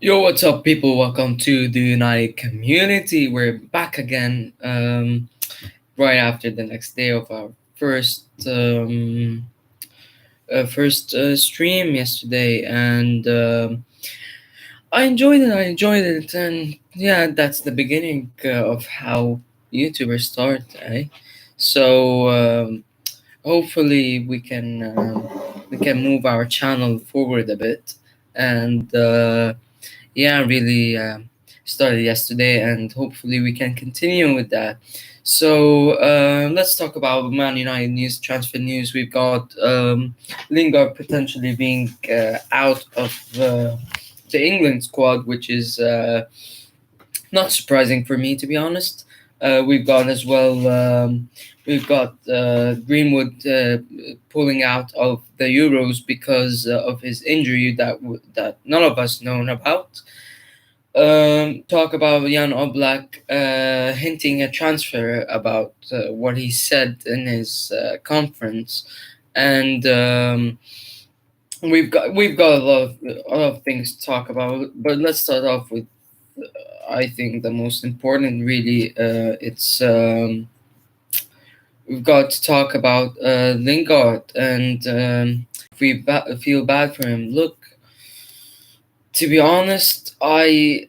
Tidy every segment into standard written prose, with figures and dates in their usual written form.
Yo, what's up, people? Welcome to the United Community. We're back again, right after the next day of our first stream yesterday, and I enjoyed it. I enjoyed it, and yeah, that's the beginning of how YouTubers start, eh? So hopefully we can move our channel forward a bit, and yeah, really started yesterday, and hopefully we can continue with that. So let's talk about Man United news, transfer news. We've got Lingard potentially being out of the England squad, which is not surprising for me, to be honest. We've got as well. We've got Greenwood pulling out of the Euros because of his injury that none of us known about. Talk about Jan Oblak hinting a transfer about what he said in his conference, and we've got a lot of things to talk about. But let's start off with I think the most important. Really, it's we've got to talk about Lingard, and feel bad for him. Look, to be honest, I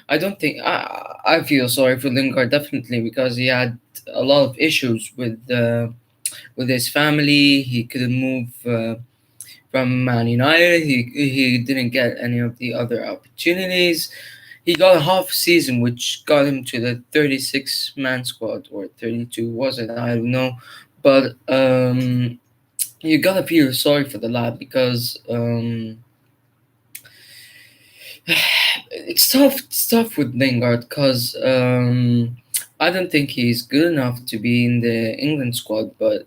don't think I feel sorry for Lingard, definitely, because he had a lot of issues with his family. He couldn't move from Man United. He didn't get any of the other opportunities. He got a half season, which got him to the 36 man squad, or 32 was it? I don't know, but you gotta feel sorry for the lad, because it's tough with Lingard, because I don't think he's good enough to be in the England squad, but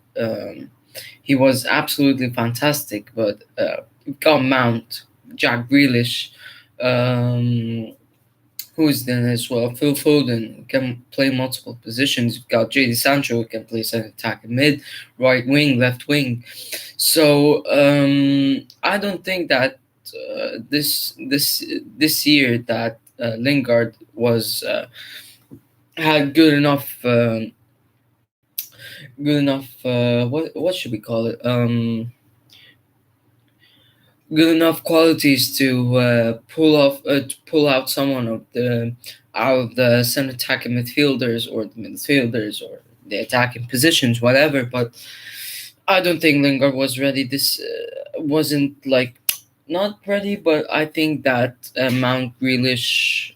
he was absolutely fantastic. But you've got Mount, Jack Grealish, um, who's then as well, Phil Foden, who can play multiple positions. You've got JD Sancho, who can play center, attack, and mid, right wing, left wing. So I don't think that this year that Lingard was had what should we call it, good enough qualities to pull out someone of the out of the center attacking midfielders, or the midfielders, or the attacking positions, whatever. But I don't think Lingard was ready. This wasn't like not ready, but I think that Mount, Grealish,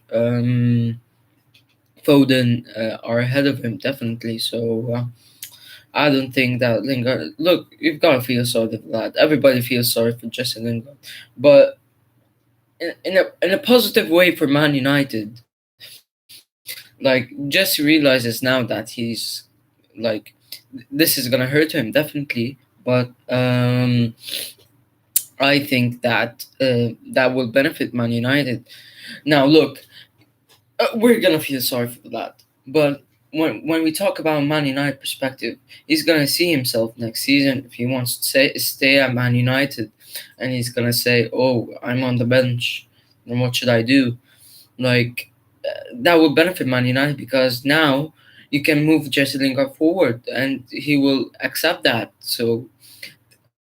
Foden are ahead of him, definitely. So I don't think that Lingard. Look, you've got to feel sorry for that. Everybody feels sorry for Jesse Lingard, but in a positive way for Man United. Like, Jesse realizes now that like this is gonna hurt him, definitely. But I think that that will benefit Man United. Now, look, we're gonna feel sorry for that, but when we talk about Man United perspective, he's gonna see himself next season if he wants to stay at Man United, and he's gonna say, "Oh, I'm on the bench, and what should I do?" Like that will benefit Man United, because now you can move Jesse Lingard forward, and he will accept that. So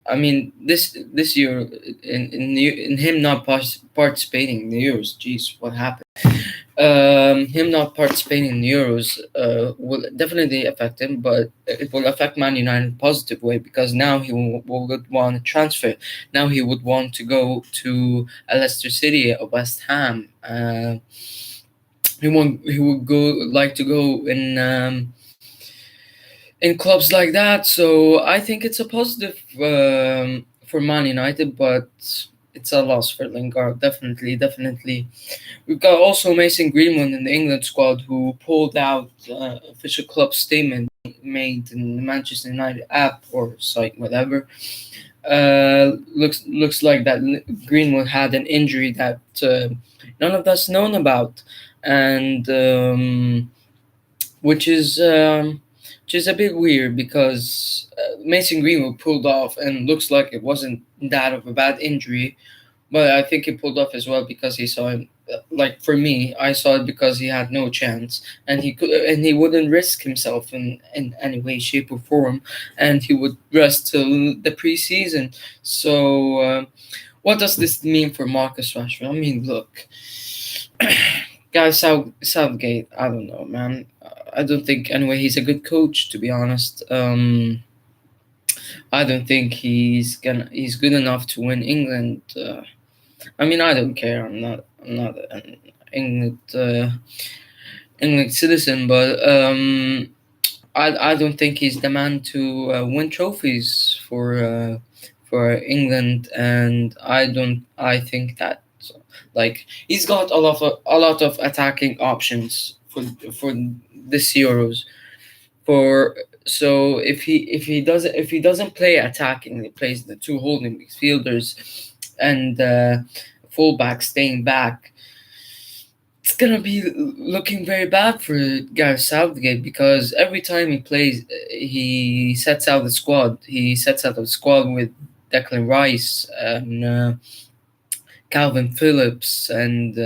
I mean, this year in him not participating in the Euros, jeez, what happened? Him not participating in the Euros will definitely affect him, but it will affect Man United in a positive way, because now would want to transfer. Now he would want to go to a Leicester City, a West Ham. He would go like to go in clubs like that. So I think it's a positive for Man United, but it's a loss for Lingard. Definitely, definitely. We've got also Mason Greenwood in the England squad, who pulled out official club statement made in the Manchester United app or site, whatever. Looks like that Greenwood had an injury that none of us known about, and which is um, which is a bit weird, because Mason Greenwood pulled off, and looks like it wasn't that of a bad injury. But I think he pulled off as well because he saw him. Like for me, I saw it because he had no chance, and he wouldn't risk himself in any way, shape, or form, and he would rest till the preseason. So, what does this mean for Marcus Rashford? I mean, look, guys, Southgate. I don't know, man. I don't think anyway. He's a good coach, to be honest. I don't think he's good enough to win England. I mean, I don't care. I'm not an England citizen, but I don't think he's the man to win trophies for England, and I think that like he's got a lot of attacking options for this Euros. For so if he doesn't play attacking, he plays the two holding midfielders and fullback staying back. It's gonna be looking very bad for Gareth Southgate because every time he plays, he sets out the squad. He sets out the squad with Declan Rice and Calvin Phillips and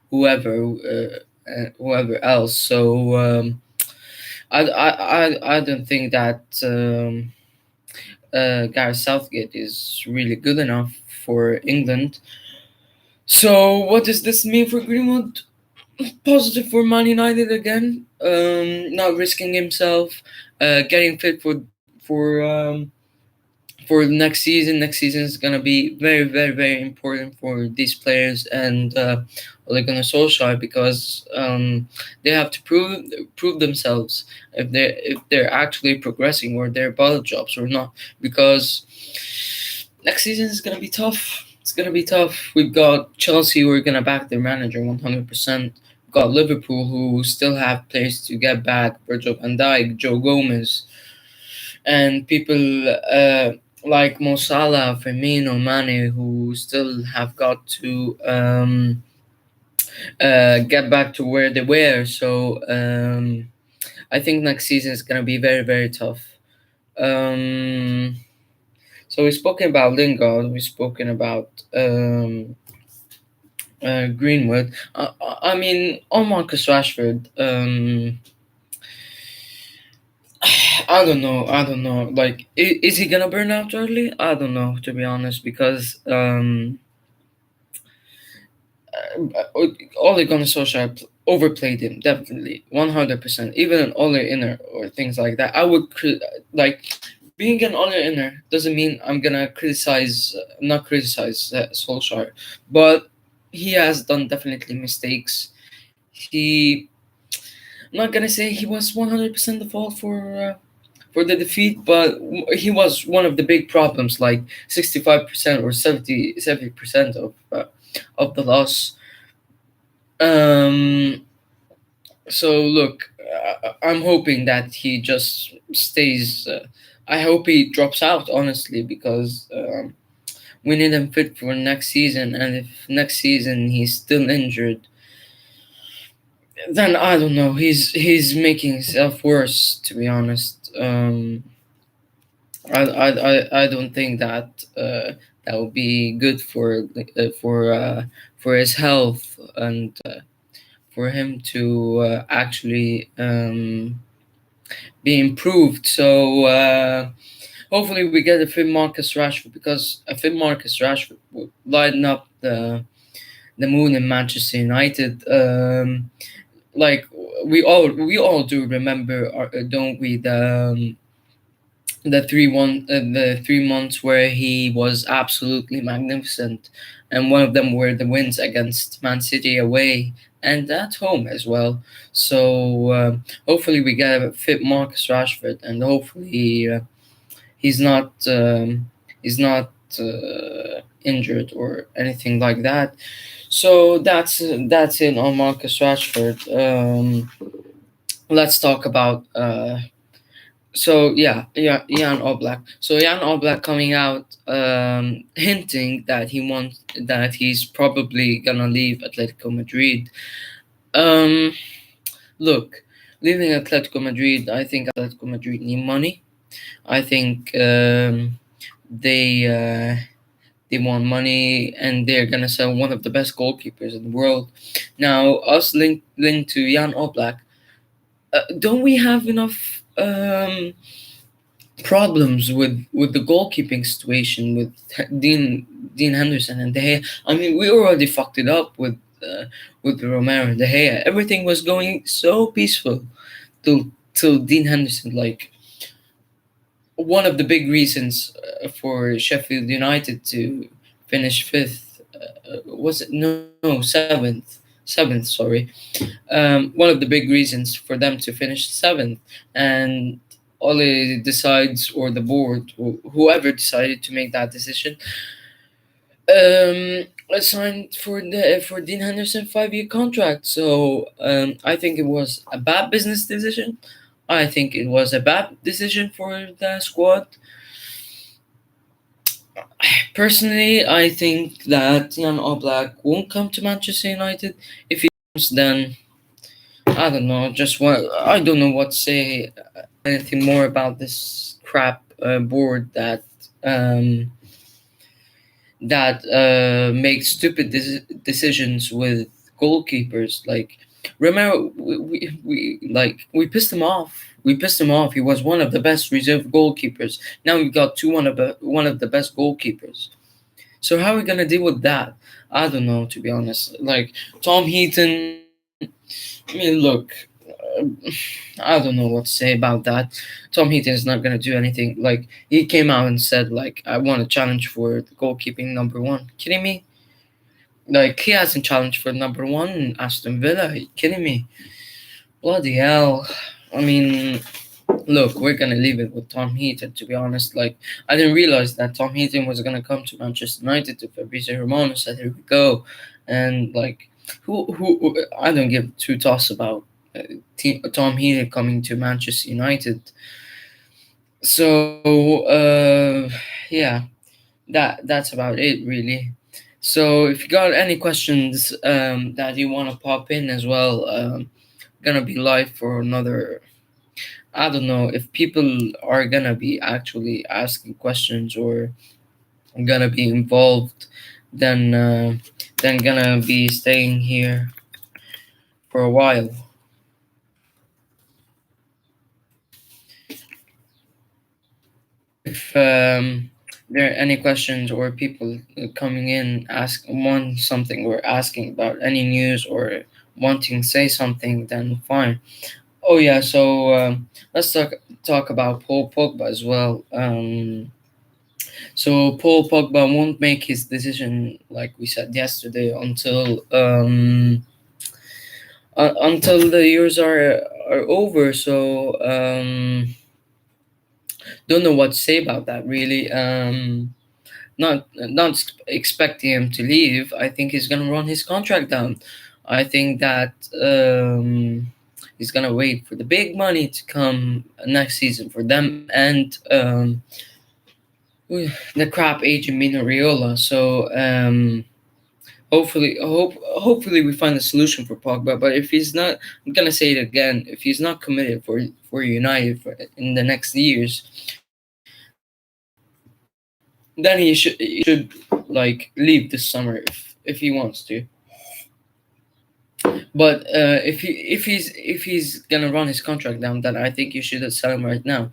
whoever else. So I don't think that Gareth Southgate is really good enough for England. So what does this mean for Greenwood? Positive for Man United again. Not risking himself, getting fit for the next season. Next season is gonna be very, very, very important for these players and Ole Gunnar Solskjaer because they have to prove themselves if they're actually progressing or they're bottle jobs or not. Because next season is gonna be tough. It's gonna be tough. We've got Chelsea who are gonna back their manager 100%. We've got Liverpool who still have players to get back: Virgil van Dijk, Joe Gomez, and people like Mo Salah, Firmino, Mane, who still have got to get back to where they were. So I think next season is gonna be very, very tough. Um, so we've spoken about Lingard, we've spoken about Greenwood. I mean, on Marcus Rashford. I don't know. Like, is he gonna burn out early? I don't know, to be honest, because Ole Gunnar Solskjaer overplayed him, definitely, 100%. Even an Ole Inner or things like that, I would like being an Ole Inner doesn't mean I'm gonna not criticize Solskjaer, but he has done definitely mistakes. He, I'm not gonna say he was 100% the fault for the defeat, but he was one of the big problems, like 65% or 70% of the loss. Um, so look, I'm hoping that he just stays. I hope he drops out, honestly, because we need him fit for next season. And if next season he's still injured, then I don't know. He's making himself worse, to be honest. I don't think that that would be good for his health and for him to actually be improved. So hopefully we get a fit Marcus Rashford because a fit Marcus Rashford would lighten up the mood in Manchester United. Like we all do remember, don't we? The 3 months where he was absolutely magnificent, and one of them were the wins against Man City away and at home as well. So hopefully we get a fit Marcus Rashford, and hopefully he's not injured or anything like that. So that's it on Marcus Rashford. Let's talk about so yeah, Jan Oblak. So Jan Oblak coming out hinting that he's probably gonna leave Atletico Madrid. Um, look, leaving Atletico Madrid, I think Atletico Madrid need money. I think they they want money, and they're gonna sell one of the best goalkeepers in the world. Now, us linked to Jan Oblak, don't we have enough problems with the goalkeeping situation with Dean Henderson and De Gea? I mean, we already fucked it up with Romero and De Gea. Everything was going so peaceful till Dean Henderson, like one of the big reasons for Sheffield United to finish fifth. Was it no seventh? Sorry. One of the big reasons for them to finish seventh, and Ole decides, or the board, whoever decided to make that decision, signed for Dean Henderson 5-year contract. So I think it was a bad business decision. I think it was a bad decision for the squad. Personally, I think that Jan Oblak won't come to Manchester United. If he comes, then I don't know. I don't know what to say. Anything more about this crap board um, that makes stupid decisions with goalkeepers. Like, remember, we pissed him off. We pissed him off. He was one of the best reserve goalkeepers. Now we got one of the best goalkeepers. So how are we gonna deal with that? I don't know, to be honest. Like Tom Heaton. I mean, look, uh, I don't know what to say about that. Tom Heaton is not gonna do anything. Like he came out and said, like, I want a challenge for the goalkeeping number one. Kidding me? Like he hasn't challenged for number one in Aston Villa. Are you kidding me? Bloody hell! I mean, look, we're gonna leave it with Tom Heaton. To be honest, like I didn't realize that Tom Heaton was gonna come to Manchester United. To Fabrizio Romano said, "Here we go," and like, who I don't give two toss about Tom Heaton coming to Manchester United. So yeah, that's about it really. So if you got any questions that you want to pop in as well, gonna be live for another. I don't know if people are gonna be actually asking questions or gonna be involved, then gonna be staying here for a while. If there are any questions or people coming in ask want something or asking about any news or wanting to say something, then fine. Oh yeah, so let's talk about Paul Pogba as well. So Paul Pogba won't make his decision, like we said yesterday, until the years are over. So don't know what to say about that really. Not expecting him to leave. I think he's gonna run his contract down. I think that he's gonna wait for the big money to come next season for them and the crap agent Mino Raiola. So hopefully we find a solution for Pogba. But if he's not, I'm gonna say it again. If he's not committed for United in the next years, then he should like leave this summer if he wants to. But if he's gonna run his contract down, then I think you should sell him right now.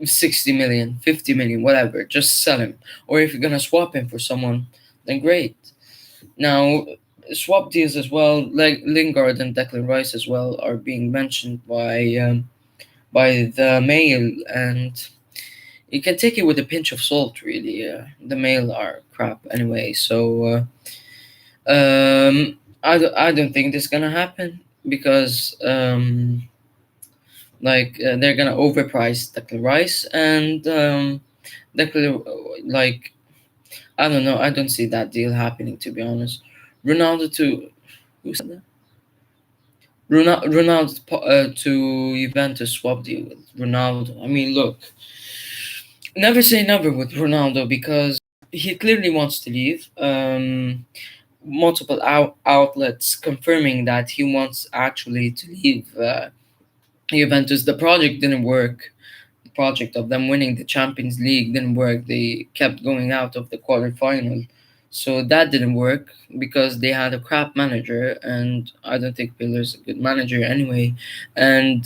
60 million, 50 million, whatever. Just sell him. Or if you're gonna swap him for someone, then great. Now, swap deals as well, like Lingard and Declan Rice as well, are being mentioned by the Mail, and you can take it with a pinch of salt. Really, the Mail are crap anyway. So I don't think this is gonna happen because they're gonna overprice Declan Rice and Declan like I don't know. I don't see that deal happening, to be honest. Ronaldo to who said that? Ronaldo to Juventus swap deal with Ronaldo. I mean, look, never say never with Ronaldo because he clearly wants to leave. Multiple outlets confirming that he wants actually to leave Juventus. The project didn't work. project of them winning the Champions League didn't work. They kept going out of the quarterfinal. So that didn't work because they had a crap manager, and I don't think Pillar's a good manager anyway. And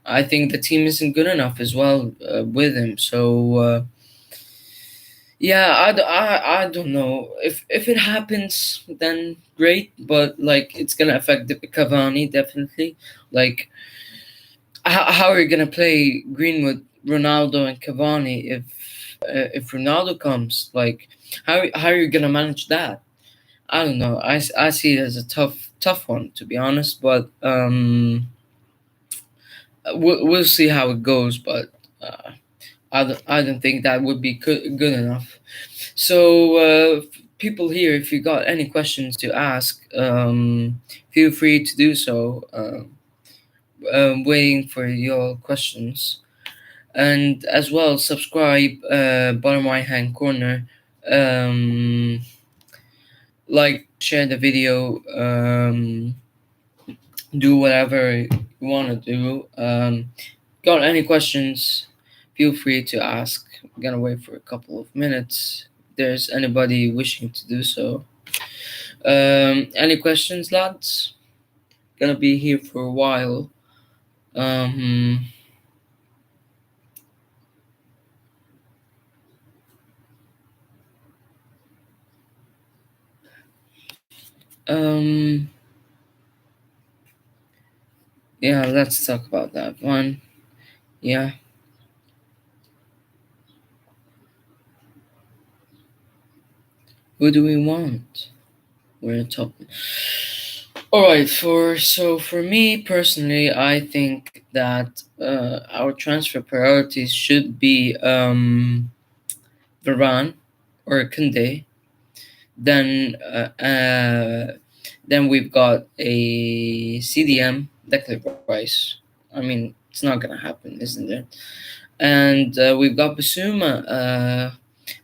I think the team isn't good enough as well with him. So yeah, I don't know if it happens, then great. But like, it's gonna affect the Cavani definitely. Like, how are you gonna play Greenwood, Ronaldo, and Cavani if Ronaldo comes? Like, how are you gonna manage that? I don't know. I see it as a tough one, to be honest. But we'll see how it goes. But I don't think that would be good enough. So, people here, if you got any questions to ask, feel free to do so. Waiting for your questions. And as well, subscribe, bottom right hand corner. Um, like, share the video, do whatever you want to do. Got any questions, feel free to ask. I'm gonna wait for a couple of minutes if there's anybody wishing to do so. Any questions, lads? Gonna be here for a while. Um, um, yeah, let's talk about that one. Yeah, who do we want? We're top. All right. For me personally, I think that our transfer priorities should be Varane or Kunde. Then then we've got a CDM, Declan Rice. I mean, it's not gonna happen, isn't it? And we've got Basuma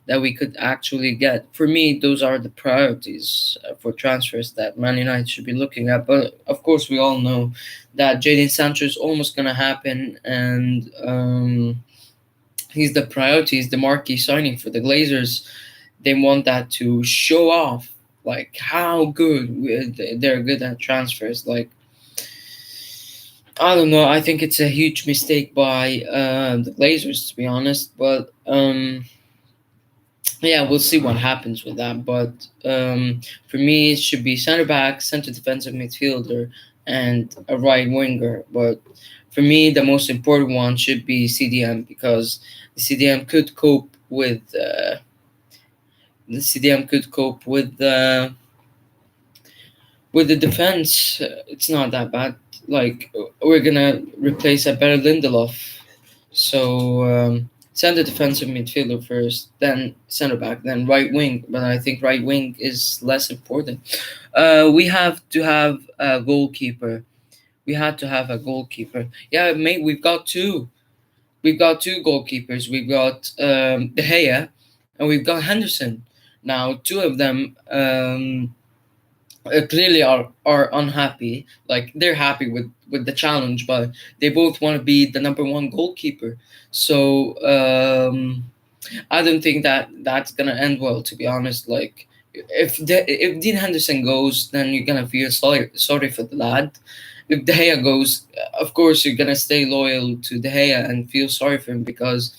that we could actually get. For me, those are the priorities for transfers that Man United should be looking at. But of course, we all know that Jadon Sancho is almost gonna happen, and he's the priority. He's the marquee signing for the Glazers. They want that to show off like how they're good at transfers. Like, I don't know. I think it's a huge mistake by the Glazers, to be honest. But yeah, we'll see what happens with that. But for me, it should be center back, center defensive midfielder, and a right winger. But for me, the most important one should be CDM, because the CDM could cope with the CDM could cope with the defense. It's not that bad. Like, we're gonna replace a better Lindelof. So center defensive midfielder first, then center back, then right wing. But I think right wing is less important. We have to have a goalkeeper. We had to have a goalkeeper. Yeah, mate, we've got two. We've got two goalkeepers. We've got De Gea, and we've got Henderson. Now, two of them clearly are unhappy. Like, they're happy with the challenge, but they both want to be the number one goalkeeper. So I don't think that that's gonna end well, to be honest. Like, if Dean Henderson goes, then you're gonna feel sorry for the lad. If De Gea goes, of course you're gonna stay loyal to De Gea and feel sorry for him because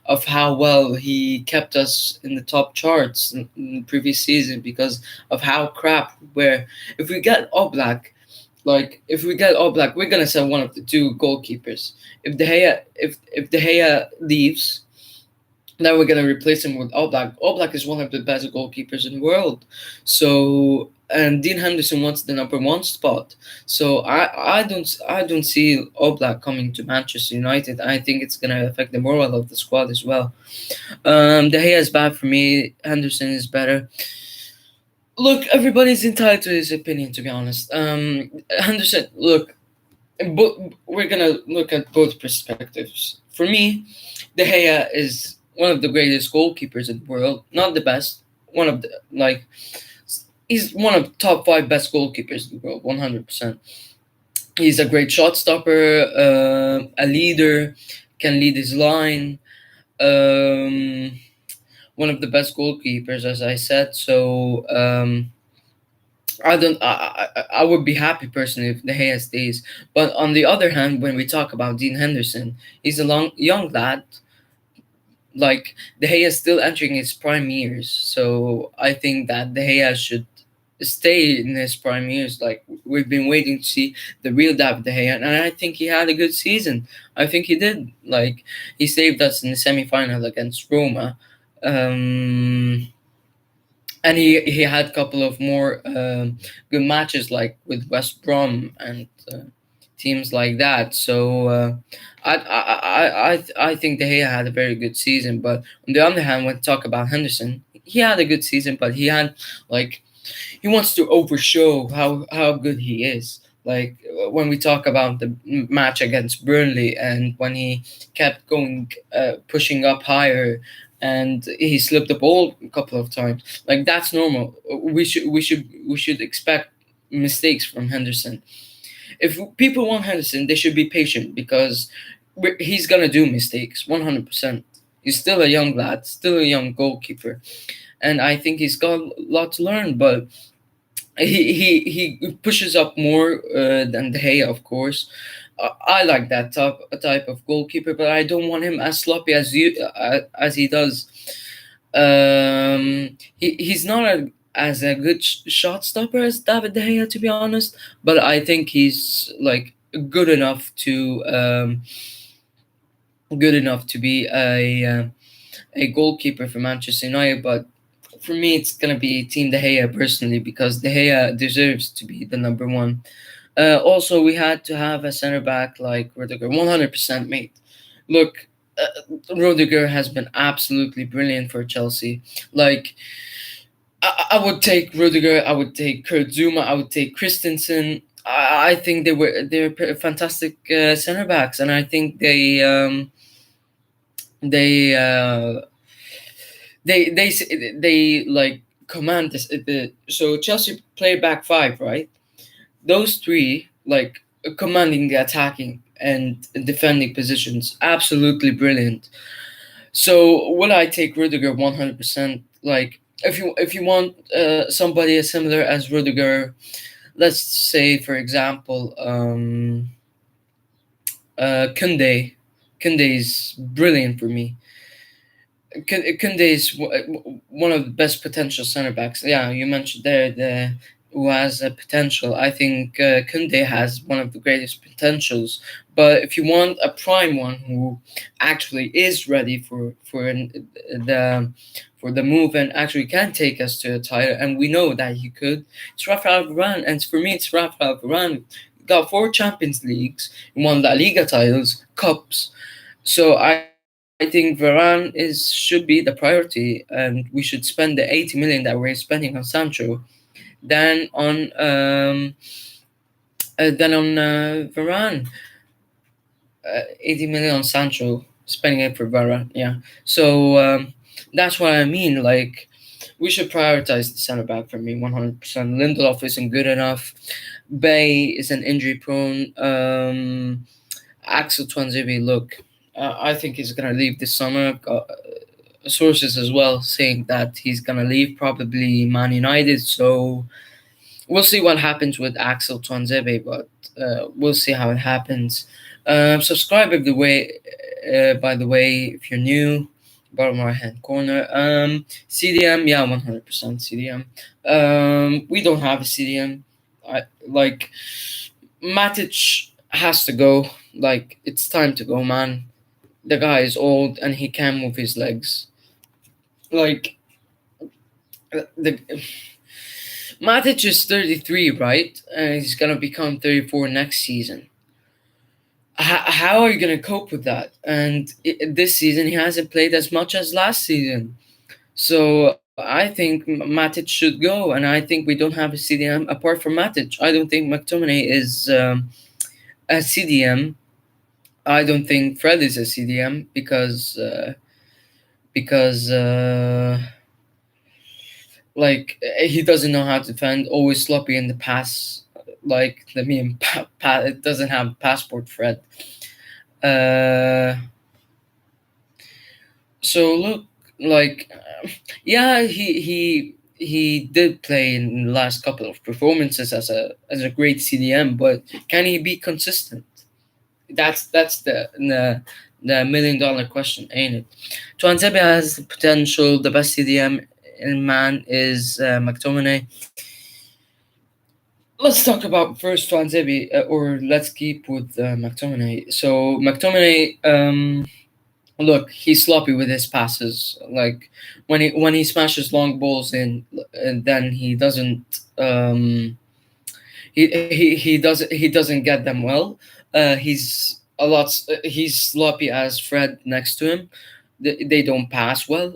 of how well he kept us in the top charts in the previous season, because of how crap we're. If we get Oblak, we're gonna sell one of the two goalkeepers. If De Gea leaves, then we're gonna replace him with Oblak. Oblak is one of the best goalkeepers in the world. So, and Dean Henderson wants the number one spot. So I don't see Oblak coming to Manchester United. I think it's gonna affect the morale of the squad as well. De Gea is bad for me. Henderson is better. Look, everybody's entitled to his opinion. To be honest, Henderson. Look, we're gonna look at both perspectives. For me, De Gea is one of the greatest goalkeepers in the world. Not the best. One of the he's one of the top five best goalkeepers in the world, 100%. He's a great shot stopper, a leader, can lead his line. Um, One of the best goalkeepers, as I said. So I don't. I would be happy personally if De Gea stays. But on the other hand, when we talk about Dean Henderson, he's a young lad. Like De Gea is still entering his prime years, so I think that De Gea should stay in his prime years. Like we've been waiting to see the real David De Gea, and I think he had a good season. I think he did. Like he saved us in the semi-final against Roma. Um, and he had a couple of more good matches like with West Brom and teams like that. So I think De Gea had a very good season. But on the other hand, when we talk about Henderson, he had a good season, but he had like he wants to overshow how good he is. Like when we talk about the match against Burnley, and when he kept going, pushing up higher, and he slipped the ball a couple of times. Like that's normal. We should expect mistakes from Henderson. If people want Henderson, they should be patient because he's gonna do mistakes. 100%. He's still a young lad, still a young goalkeeper, and I think he's got a lot to learn. But he pushes up more than De Gea, of course. I like that type of goalkeeper, but I don't want him as sloppy as he does. He's not as a good shot stopper as David De Gea, to be honest. But I think he's like good enough to be a goalkeeper for Manchester United. But for me, it's gonna be Team De Gea personally because De Gea deserves to be the number one. Also, we had to have a center back like Rudiger, 100% mate. Look, Rudiger has been absolutely brilliant for Chelsea. Like, I would take Rudiger, I would take Kurt Zuma, I would take Christensen. I think they're fantastic center backs, and I think they they like command this. So Chelsea play back five, right? Those three like commanding the attacking and defending positions, absolutely brilliant. So will I take Rudiger 100%? Like if you want somebody as similar as Rudiger, let's say for example Kunde. Kunde is brilliant for me. Kunde is one of the best potential center backs. Yeah, you mentioned there who has a potential. I think Kunde has one of the greatest potentials. But if you want a prime one who actually is ready the for the move and actually can take us to a title, and we know that he could, it's Rafael Varane. And for me, it's Rafael Varane. Got four Champions Leagues, won La Liga titles, cups. So I think Varane should be the priority, and we should spend the 80 million that we're spending on Sancho than on Varane. 80 million on Sancho, spending it for Varane. Yeah. So that's what I mean. Like we should prioritize the center back for me 100%. Lindelof isn't good enough. Bay is an injury prone. Axel Twanzebe, look, I think he's gonna leave this summer. Sources as well saying that he's gonna leave probably Man United. So we'll see what happens with Axel Twanzebe, but we'll see how it happens. Subscribe by the way, if you're new, bottom right hand corner. CDM, yeah, 100% CDM. We don't have a CDM. Like Matic has to go. Like it's time to go, man. The guy is old and he can't move his legs. Like the Matic is 33, right? And he's gonna become 34 next season. How are you gonna cope with that? And this season he hasn't played as much as last season. So I think Matic should go, and I think we don't have a CDM apart from Matic. I don't think McTominay is a CDM. I don't think Fred is a CDM because like he doesn't know how to defend, always sloppy in the pass. like the meme, it doesn't have passport Fred. Uh, so look, like, yeah, he did play in the last couple of performances as a great CDM, but can he be consistent? That's the million dollar question, ain't it? Tuanzebe has the potential. The best CDM in man is McTominay. Let's talk about first Tuanzebe, or let's keep with McTominay. So McTominay, look, he's sloppy with his passes. Like when he smashes long balls in, and then he doesn't. He doesn't get them well. He's sloppy as Fred next to him. They don't pass well.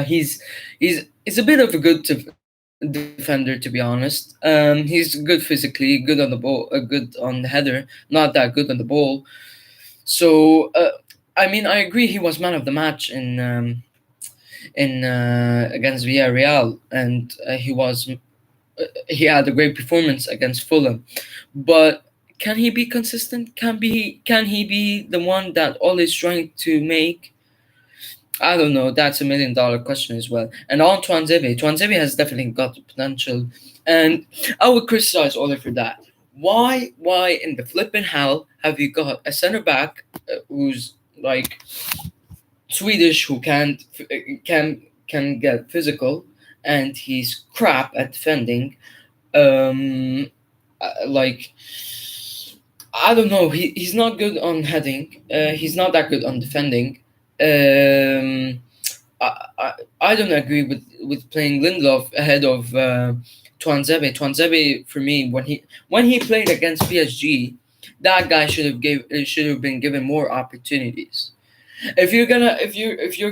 He's a bit of a good defender, to be honest. He's good physically, good on the ball, good on the header, not that good on the ball. So I mean, I agree he was man of the match in against Villarreal, and he had a great performance against Fulham. But can he be consistent? Can he be the one that always trying to make? I don't know. That's a million dollar question as well. And on Tuanzebe has definitely got the potential, and I would criticize Ole for that. Why in the flipping hell have you got a center back who's like Swedish, who can get physical, and he's crap at defending? Um, like, I don't know. He's not good on heading. He's not that good on defending. Um, I don't agree with playing Lindelof ahead of Tuanzebe. Tuanzebe for me, when he played against PSG, that guy should have been given more opportunities. If you're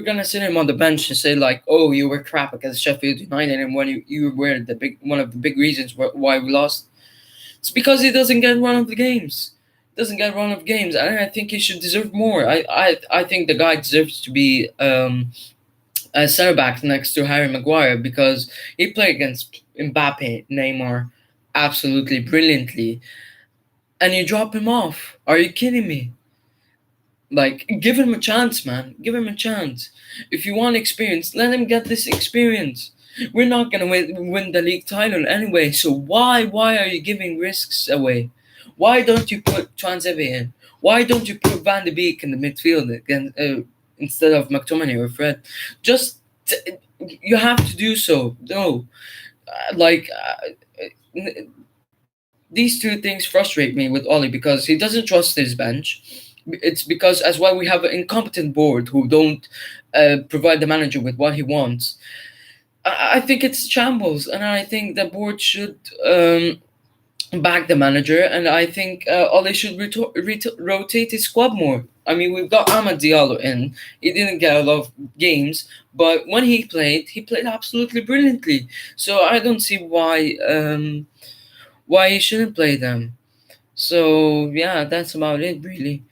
gonna sit him on the bench and say like, oh, you were crap against Sheffield United, and when you were the big one of the big reasons why we lost, it's because he doesn't get run of the games. Doesn't get run of games, and I think he should deserve more. I think the guy deserves to be a center back next to Harry Maguire because he played against Mbappe, Neymar, absolutely brilliantly, and you drop him off. Are you kidding me? Like, give him a chance, man. Give him a chance. If you want experience, let him get this experience. We're not gonna win the league title anyway. So why are you giving risks away? Why don't you put Tuanzebe in? Why don't you put Van de Beek in the midfield again instead of McTominay or Fred? Just you have to do so. No, like these two things frustrate me with Ollie because he doesn't trust his bench. It's because as well we have an incompetent board who don't provide the manager with what he wants. I think it's shambles, and I think the board should back the manager, and I think Ole should rotate his squad more. I mean, we've got Ahmad Diallo in. He didn't get a lot of games, but when he played absolutely brilliantly. So I don't see why he shouldn't play them. So yeah, that's about it, really.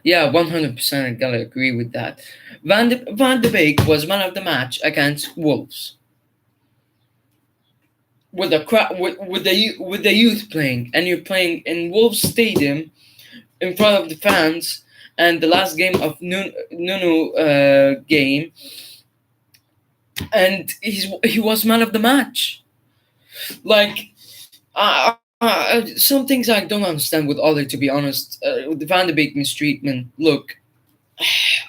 Yeah, 100%. I gotta agree with that. Van de Beek was man of the match against Wolves with with the youth playing, and you're playing in Wolves Stadium in front of the fans, and the last game of Nuno game, and he was man of the match. Like, some things I don't understand with Ole, to be honest. With the Van de Beek mistreatment, look,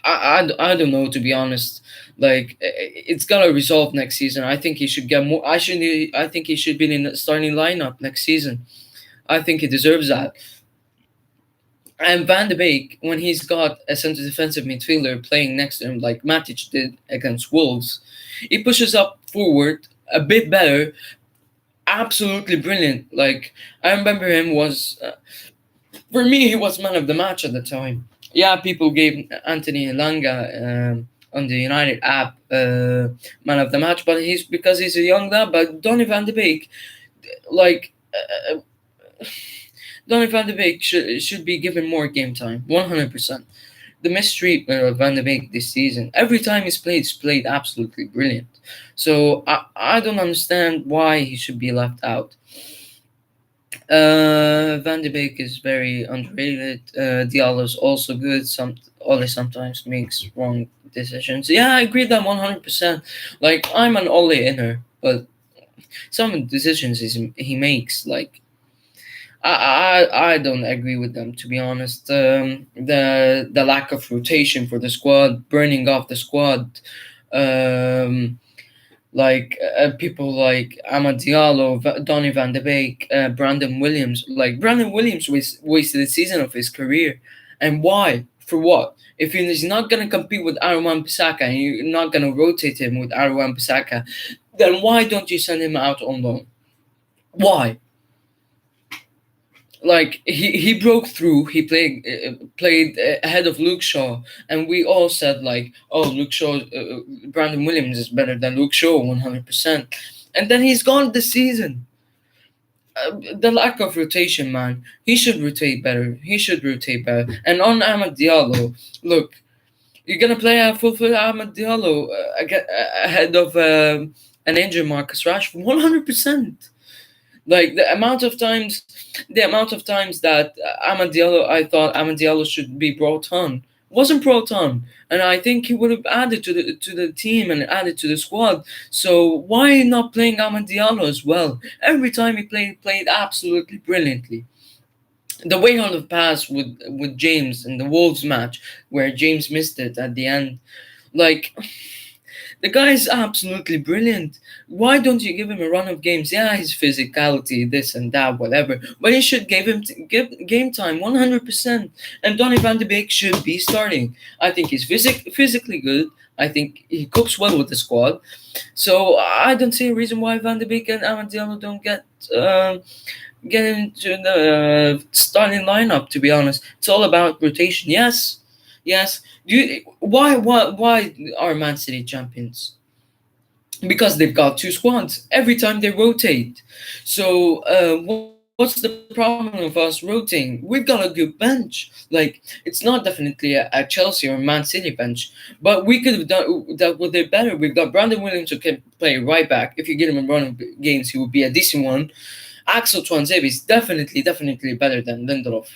I don't know, to be honest. Like, it's gotta resolve next season. I think he should get more. I think he should be in the starting lineup next season. I think he deserves that. And Van de Beek, when he's got a centre defensive midfielder playing next to him, like Matic did against Wolves, he pushes up forward a bit better. Absolutely brilliant. Like, I remember him was for me, he was man of the match at the time. Yeah, people gave Anthony Elanga on the United app man of the match, but he's because he's a young lad. But Donny van de Beek, like Donny van de Beek should be given more game time, 100%. the mistreatment of Van de Beek this season. Every time he's played absolutely brilliant. So I don't understand why he should be left out. Van de Beek is very underrated. Diallo's also good. Ole sometimes makes wrong decisions. Yeah, I agree that 100%. Like I'm an Ole inner, but some of the decisions he makes, like I don't agree with them, to be honest. The lack of rotation for the squad, burning off the squad. Um, people like Amad Diallo, Donny van de Beek, Brandon Williams. Like Brandon Williams wasted a season of his career, and why? For what? If he's not gonna compete with Arwan Pisaka and you're not gonna rotate him with Arwan Pisaka, then why don't you send him out on loan? Why? Like he broke through. He played ahead of Luke Shaw, and we all said like, oh, Luke Shaw, Brandon Williams is better than Luke Shaw 100%, and then he's gone this season. The lack of rotation, man. He should rotate better. He should rotate better. And on Ahmad Diallo, look, you're gonna play a full Ahmad Diallo ahead of an injured Marcus Rashford 100%. Like the amount of times that I thought Amad Diallo should be brought on, wasn't brought on, and I think he would have added to the team and added to the squad. So why not playing Amad Diallo as well? Every time he played absolutely brilliantly. The way on the pass with James in the Wolves match, where James missed it at the end, like the guy is absolutely brilliant. Why don't you give him a run of games? Yeah, his physicality, this and that, whatever. But you should give game time 100%. And Donny van de Beek should be starting. I think he's physically good. I think he cooks well with the squad. So I don't see a reason why Van de Beek and Amadillo don't get into the starting lineup. To be honest, it's all about rotation. Yes, yes. Why are Man City champions? Because they've got two squads every time they rotate. So what's the problem of us rotating? We've got a good bench. Like it's not definitely a Chelsea or Man City bench, but we could have dealt with it better. We've got Brandon Williams who can play right back. If you give him a run of games, he would be a decent one. Axel Tuanzebe is definitely better than Lindelof.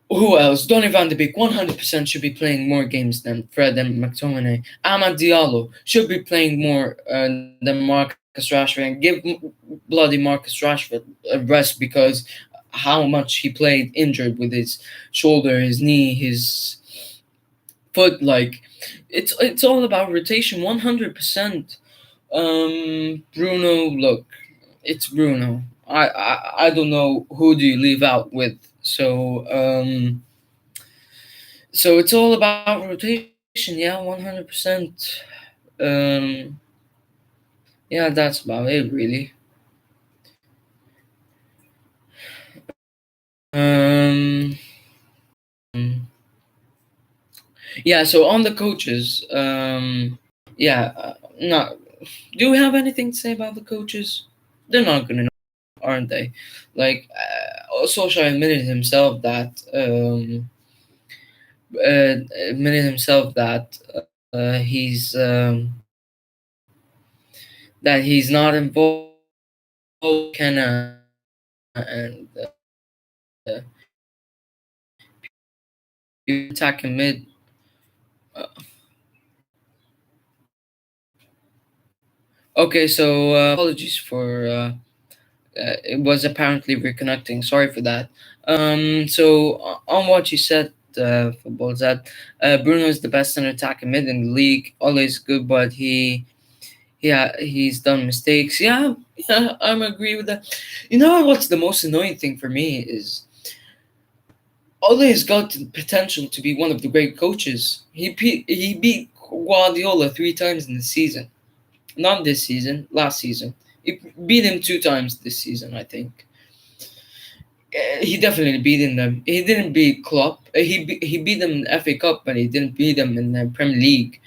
Who else? Donny van de Beek 100% should be playing more games than Fred and McTominay. Amad Diallo should be playing more than Marcus Rashford, and give bloody Marcus Rashford a rest because how much he played injured with his shoulder, his knee, his foot. Like it's all about rotation 100%. Bruno, look, it's Bruno. I don't know who do you leave out with. So it's all about rotation, yeah, 100%. Um, yeah, that's about it, really. Um, yeah, so on the coaches, yeah, no, do we have anything to say about the coaches? They're not good enough, aren't they? Like, Solskjaer admitted himself that that he's not involved with Kenna and attacking mid. Uh, okay, so apologies for it was apparently reconnecting. Sorry for that. So on what you said, football that Bruno is the best center attacking mid in the league. Always good, but he's done mistakes. Yeah, yeah, I'm agree with that. You know what's the most annoying thing for me is Ole has got the potential to be one of the great coaches. He beat Guardiola 3 times in the season. Not this season, last season. He beat him 2 times this season, I think. He definitely beat them. He didn't beat Klopp. He beat them in the FA Cup, but he didn't beat them in the Premier League.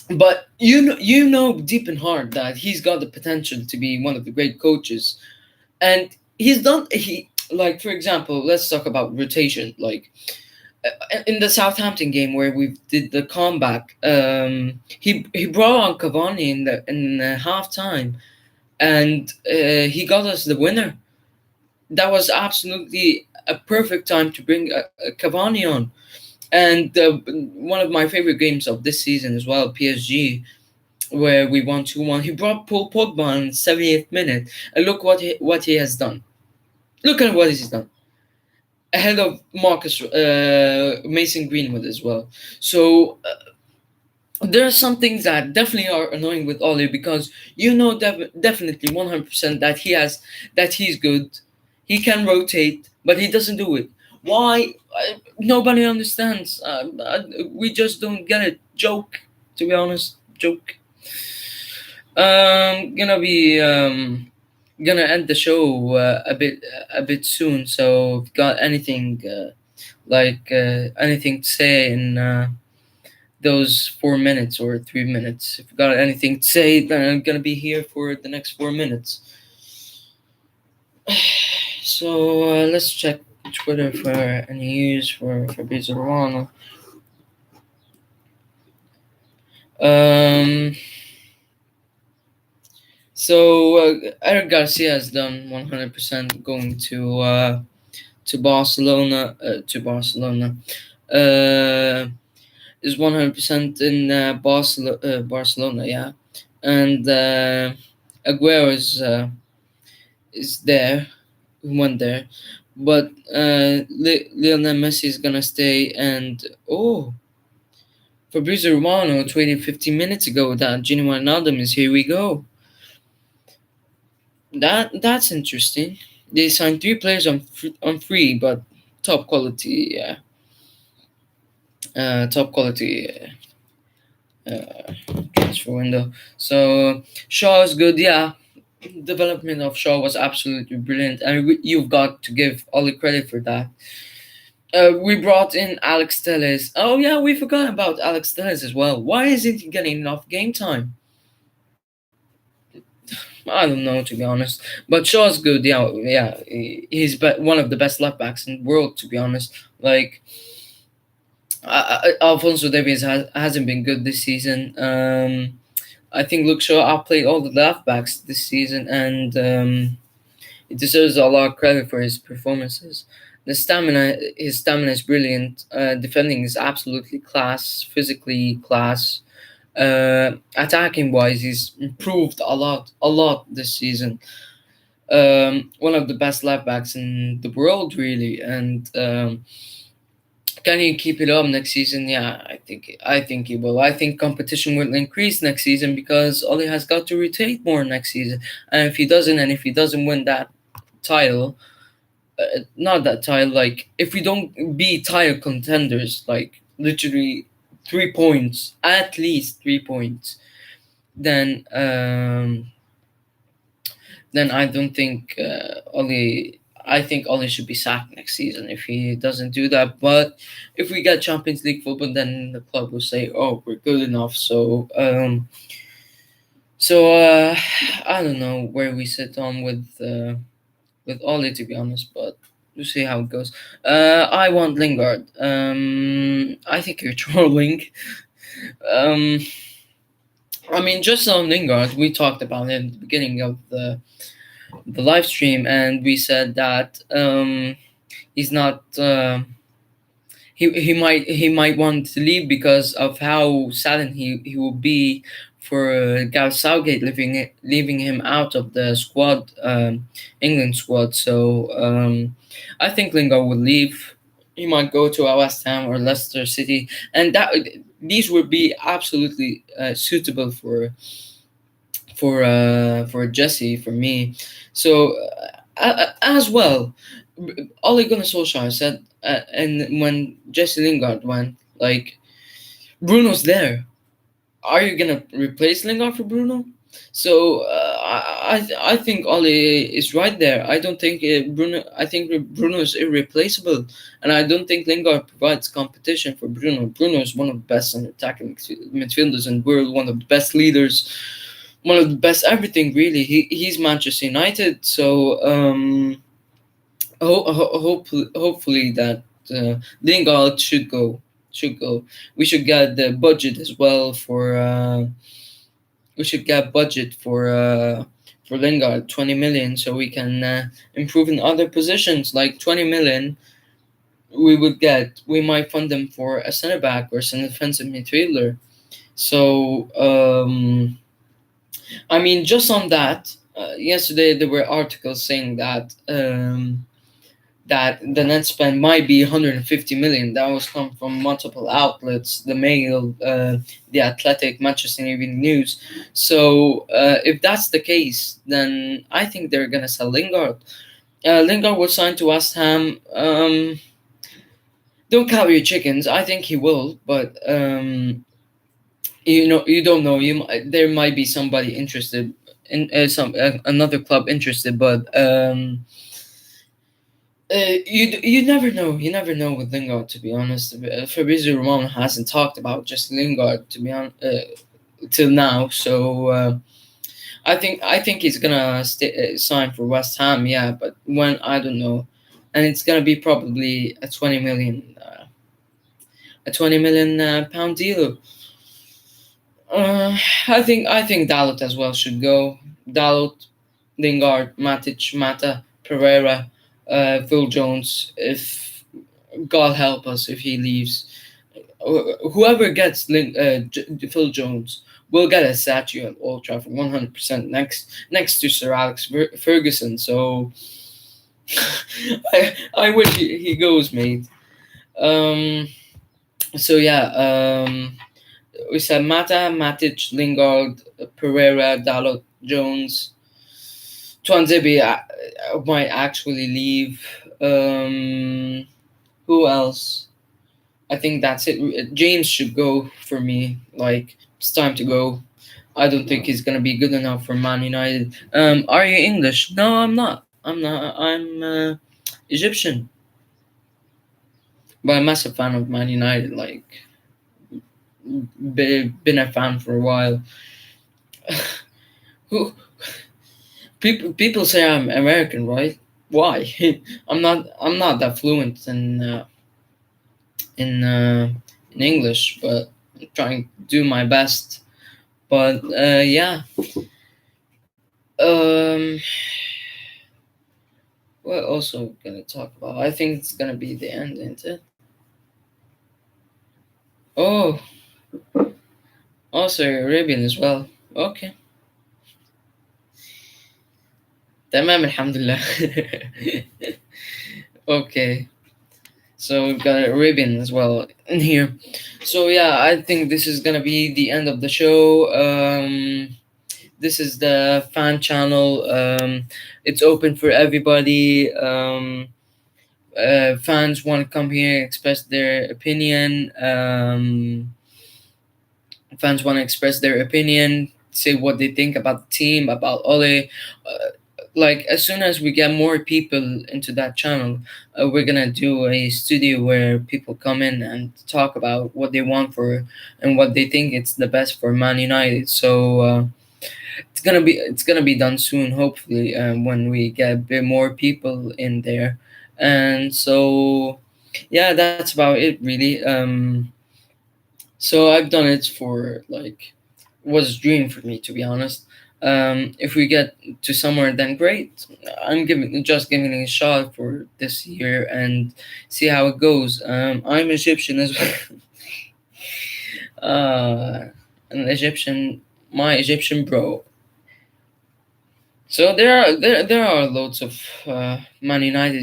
But you know deep in heart that he's got the potential to be one of the great coaches, and he's done. He like for example, let's talk about rotation. Like In the Southampton game where we did the comeback, he brought on Cavani in the halftime, and he got us the winner. That was absolutely a perfect time to bring Cavani on. And one of my favorite games of this season as well, PSG, where we won 2-1. He brought Paul Pogba in 70th minute, and look what he has done. Look at what he's done, ahead of Marcus Mason Greenwood as well. So there are some things that definitely are annoying with Oli, because definitely 100% that he's good. He can rotate, but he doesn't do it. Why? Nobody understands. We just don't get it. Joke, to be honest. Joke. Gonna be gonna end the show a bit soon. So, if you got anything anything to say in those 4 minutes or 3 minutes? If you got anything to say, then I'm gonna be here for the next 4 minutes. So let's check Twitter for any news for Fabrizio Romano. So Eric Garcia has done 100% going to Barcelona. Is 100% in Barcelona, yeah, and Aguero is there, went there, but Lionel Messi is gonna stay, and Fabrizio Romano tweeted 15 minutes ago that Gini Wijnaldum is here. We go. That's interesting. They signed 3 players on free, but top quality, yeah. Top quality transfer window. So Shaw is good, yeah. Development of Shaw was absolutely brilliant, and you've got to give Oli credit for that. We brought in Alex Telles. Oh yeah, we forgot about Alex Telles as well. Why isn't he getting enough game time? I don't know, to be honest. But Shaw's good. Yeah. He's one of the best left backs in the world, to be honest. Like, Alfonso Davies hasn't been good this season. I think Luke Shaw outplayed all the left backs this season, and he deserves a lot of credit for his performances. His stamina is brilliant. Defending is absolutely class. Physically class. Attacking wise, he's improved a lot this season. One of the best left backs in the world, really. And can he keep it up next season? Yeah, I think he will. I think competition will increase next season because Oli has got to rotate more next season. And if he doesn't win that title, not that title, like if we don't be title contenders, like literally 3 points, at least 3 points, then I don't think Oli. I think Oli should be sacked next season if he doesn't do that. But if we get Champions League football, then the club will say, "Oh, we're good enough." So I don't know where we sit on with Oli, to be honest, but we'll see how it goes. I want Lingard. I think you're trolling. Um, I mean, just on Lingard, we talked about him at the beginning of the live stream, and we said that he's not. He might want to leave because of how saddened he will be for Gareth Southgate leaving him out of the squad, England squad. So I think Lingard will leave. He might go to West Ham or Leicester City, and these would be absolutely suitable for Jesse, for me. So as well, Ole Gunnar Solskjaer said, and when Jesse Lingard went, like, Bruno's there. Are you gonna replace Lingard for Bruno? So I think Ole is right there. I don't think Bruno. I think Bruno is irreplaceable, and I don't think Lingard provides competition for Bruno. Bruno is one of the best attacking midfielders in the world, one of the best leaders, one of the best everything. Really, he's Manchester United. So hopefully that Lingard should go. Should go. We should get the budget as well for. We should get budget for Lingard, 20 million, so we can improve in other positions. Like 20 million, we might fund them for a center back or some defensive midfielder. So I mean, just on that, yesterday there were articles saying that the net spend might be 150 million. That was come from multiple outlets: the Mail, the Athletic, Manchester Evening News. So if that's the case, then I think they're gonna sell Lingard. Lingard was signed to West Ham. Don't count your chickens. I think he will, but you don't know. There might be somebody interested in some another club interested, but you never know. You never know with Lingard, to be honest. Fabrizio Romano hasn't talked about just Lingard, to be honest, till now. So I think he's gonna sign for West Ham. Yeah, but when, I don't know, and it's gonna be probably a 20 million pound deal. Uh, I think Dalot as well should go. Dalot, Lingard, Matic, Mata, Pereira, Phil Jones. If God help us, if he leaves, whoever gets Phil Jones will get a statue at Old Trafford, 100%, next to Sir Alex Ferguson. So I wish he goes, mate. Um, so yeah. We said Mata, Matic, Lingard, Pereira, Dalot, Jones. Twanzebe might actually leave. Who else? I think that's it. James should go for me. Like, it's time to go. I don't think he's gonna be good enough for Man United. Are you English? No, I'm not. I'm not. I'm Egyptian, but I'm a massive fan of Man United. Like, been a fan for a while. Who people say I'm American, right? Why? I'm not that fluent in uh, in English, but I'm trying to do my best. But yeah. Um, what also gonna talk about? I think it's gonna be the end, isn't it? Oh, also Arabian as well. Okay. تمام الحمد لله. Okay. So we've got Arabian as well in here. So yeah, I think this is gonna be the end of the show. This is the fan channel. It's open for everybody. Fans want to come here, express their opinion. Fans want to express their opinion, say what they think about the team, about Ole. Like, as soon as we get more people into that channel, we're gonna do a studio where people come in and talk about what they want for and what they think it's the best for Man United. So it's gonna be done soon, hopefully, when we get a bit more people in there. And so yeah, that's about it, really. So I've done it for, like, was a dream for me, to be honest. If we get to somewhere, then great. I'm giving it a shot for this year and see how it goes. I'm Egyptian as well. An Egyptian, my Egyptian bro. So there are loads of Man United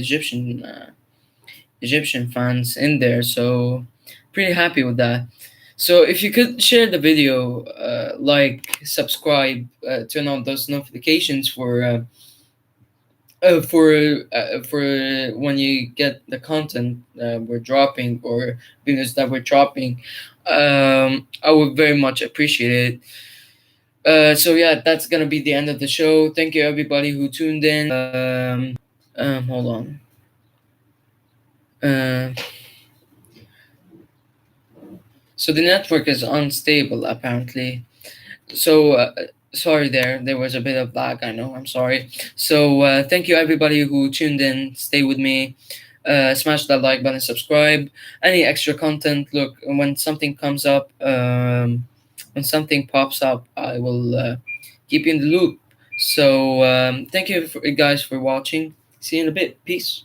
Egyptian fans in there. So pretty happy with that. So if you could share the video, like, subscribe, turn on those notifications for when you get the content we're dropping, or videos that we're dropping, I would very much appreciate it. So yeah, that's gonna be the end of the show. Thank you everybody who tuned in. Hold on. Uh, so the network is unstable apparently. So sorry, there was a bit of lag. I know. I'm sorry. So thank you everybody who tuned in. Stay with me. Smash that like button, subscribe. Any extra content, look, when something comes up, when something pops up, I will keep you in the loop. So thank you guys for watching. See you in a bit. Peace.